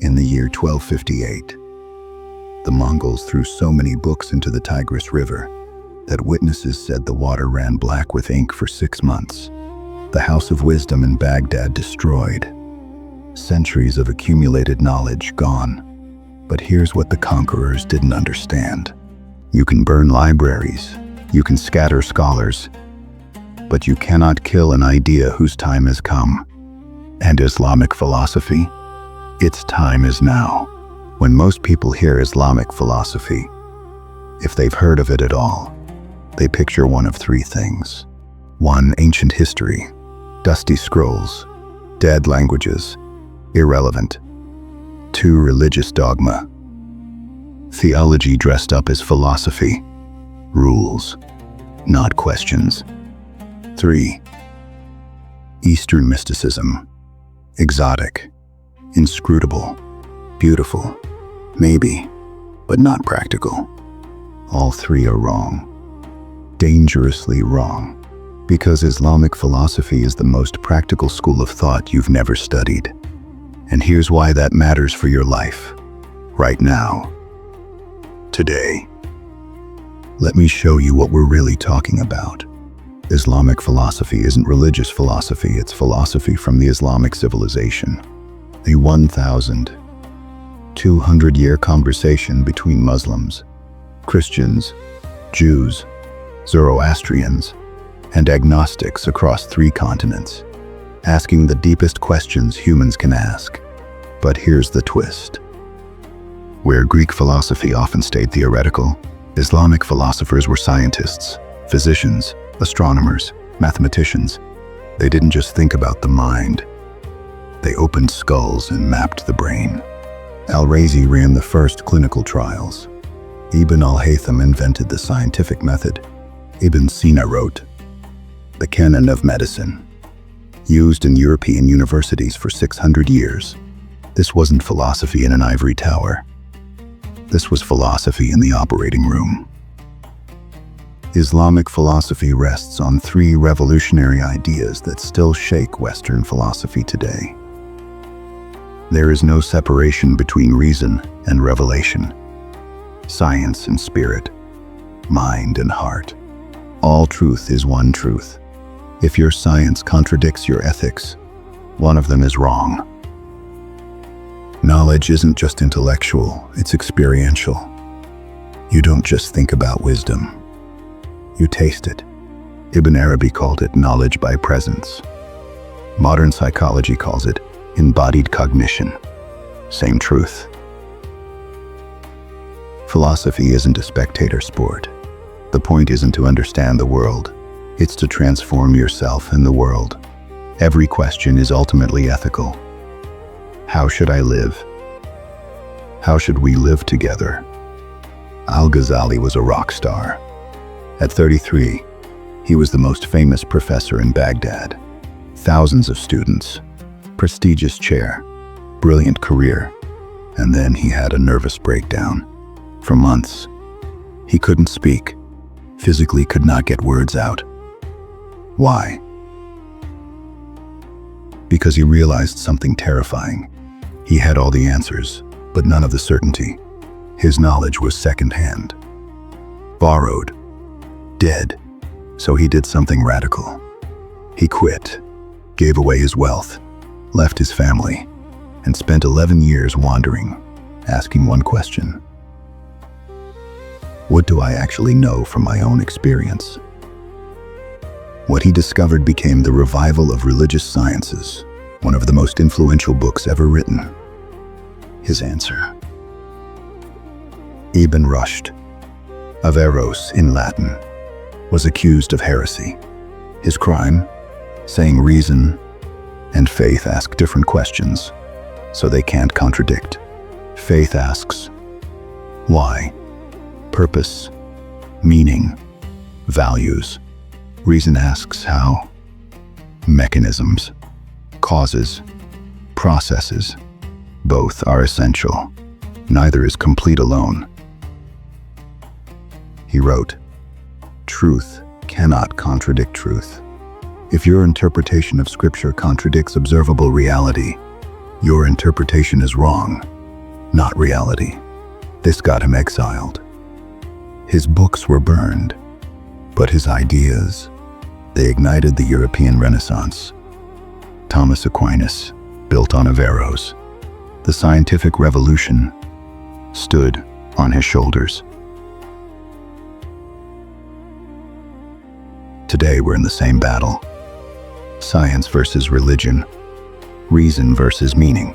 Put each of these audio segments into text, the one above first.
In the year 1258, the Mongols threw so many books into the Tigris River that witnesses said the water ran black with ink for 6 months. The House of Wisdom in Baghdad destroyed. Centuries of accumulated knowledge gone. But here's what the conquerors didn't understand. You can burn libraries, you can scatter scholars, but you cannot kill an idea whose time has come. And Islamic philosophy? Its time is now. When most people hear Islamic philosophy, if they've heard of it at all, they picture one of 3 things. 1. Ancient history, dusty scrolls, dead languages, irrelevant. 2. Religious dogma, theology dressed up as philosophy, rules, not questions. 3. Eastern mysticism, exotic, inscrutable, beautiful, maybe, but not practical. All 3 are wrong. Dangerously wrong. Because Islamic philosophy is the most practical school of thought you've never studied. And here's why that matters for your life. Right now. Today. Let me show you what we're really talking about. Islamic philosophy isn't religious philosophy, it's philosophy from the Islamic civilization. A 1,200-year conversation between Muslims, Christians, Jews, Zoroastrians, and agnostics across 3 continents, asking the deepest questions humans can ask. But here's the twist. Where Greek philosophy often stayed theoretical, Islamic philosophers were scientists, physicians, astronomers, mathematicians. They didn't just think about the mind. They opened skulls and mapped the brain. Al-Razi ran the first clinical trials. Ibn al-Haytham invented the scientific method. Ibn Sina wrote the Canon of medicine, used in European universities for 600 years. This wasn't philosophy in an ivory tower. This was philosophy in the operating room. Islamic philosophy rests on 3 revolutionary ideas that still shake Western philosophy today. There is no separation between reason and revelation, science and spirit, mind and heart. All truth is one truth. If your science contradicts your ethics, one of them is wrong. Knowledge isn't just intellectual, it's experiential. You don't just think about wisdom. You taste it. Ibn Arabi called it knowledge by presence. Modern psychology calls it embodied cognition. Same truth. Philosophy isn't a spectator sport. The point isn't to understand the world. It's to transform yourself and the world. Every question is ultimately ethical. How should I live? How should we live together? Al-Ghazali was a rock star. At 33, he was the most famous professor in Baghdad. Thousands of students, prestigious chair, brilliant career, and then he had a nervous breakdown. For months, he couldn't speak, physically could not get words out. Why? Because he realized something terrifying. He had all the answers, but none of the certainty. His knowledge was secondhand, borrowed, dead. So he did something radical. He quit, gave away his wealth, left his family, and spent 11 years wandering, asking one question. What do I actually know from my own experience? What he discovered became the revival of religious sciences, one of the most influential books ever written. His answer. Ibn Rushd, Averroes in Latin, was accused of heresy. His crime? Saying reason and faith ask different questions, so they can't contradict. Faith asks, why? Purpose, meaning, values. Reason asks how. Mechanisms, causes, processes. Both are essential. Neither is complete alone. He wrote, truth cannot contradict truth. If your interpretation of Scripture contradicts observable reality, Your interpretation is wrong, not reality. This got him exiled. His books were burned, but his ideas, they ignited the European Renaissance. Thomas Aquinas, built on Averroes. The scientific revolution stood on his shoulders. Today we're in the same battle. Science versus religion, reason versus meaning,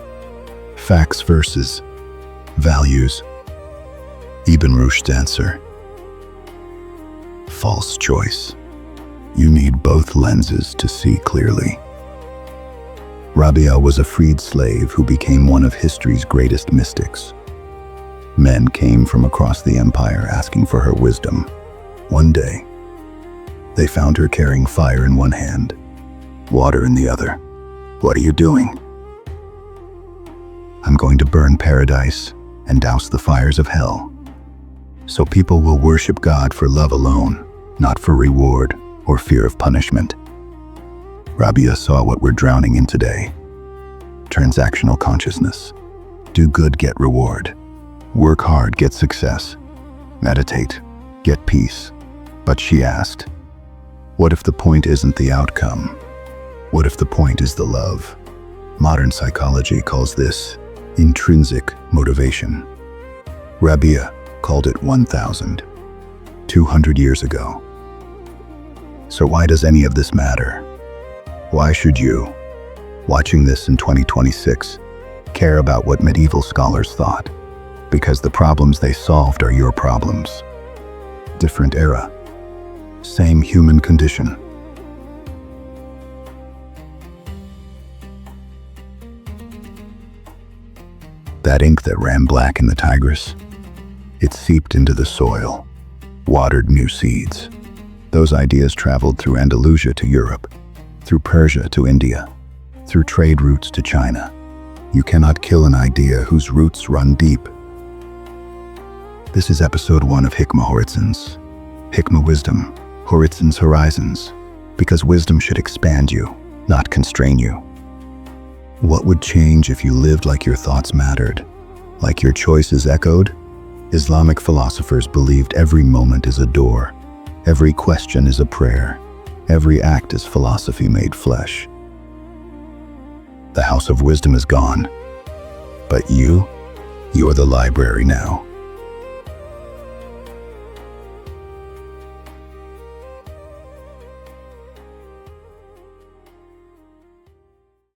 facts versus values. Ibn Rushd's answer: false choice. You need both lenses to see clearly. Rabi'a was a freed slave who became one of history's greatest mystics. Men came from across the empire asking for her wisdom. One day, they found her carrying fire in one hand, water in the other. "What are you doing?" "I'm going to burn paradise and douse the fires of hell, so people will worship God for love alone, not for reward or fear of punishment." Rabi'a saw what we're drowning in today. Transactional consciousness. Do good, get reward. Work hard, get success. Meditate, get peace. But she asked, what if the point isn't the outcome? What if the point is the love? Modern psychology calls this intrinsic motivation. Rabi'a called it 1,200 years ago. So why does any of this matter? Why should you, watching this in 2026, care about what medieval scholars thought? Because the problems they solved are your problems. Different era, same human condition. That ink that ran black in the Tigris, it seeped into the soil, watered new seeds. Those ideas traveled through Andalusia to Europe, through Persia to India, through trade routes to China. You cannot kill an idea whose roots run deep. This is episode 1 of Hikmah Horizons. Hikmah wisdom, Horizons horizons, because wisdom should expand you, not constrain you. What would change if you lived like your thoughts mattered, like your choices echoed? Islamic philosophers believed every moment is a door, every question is a prayer, every act is philosophy made flesh. The house of wisdom is gone, but you're the library now.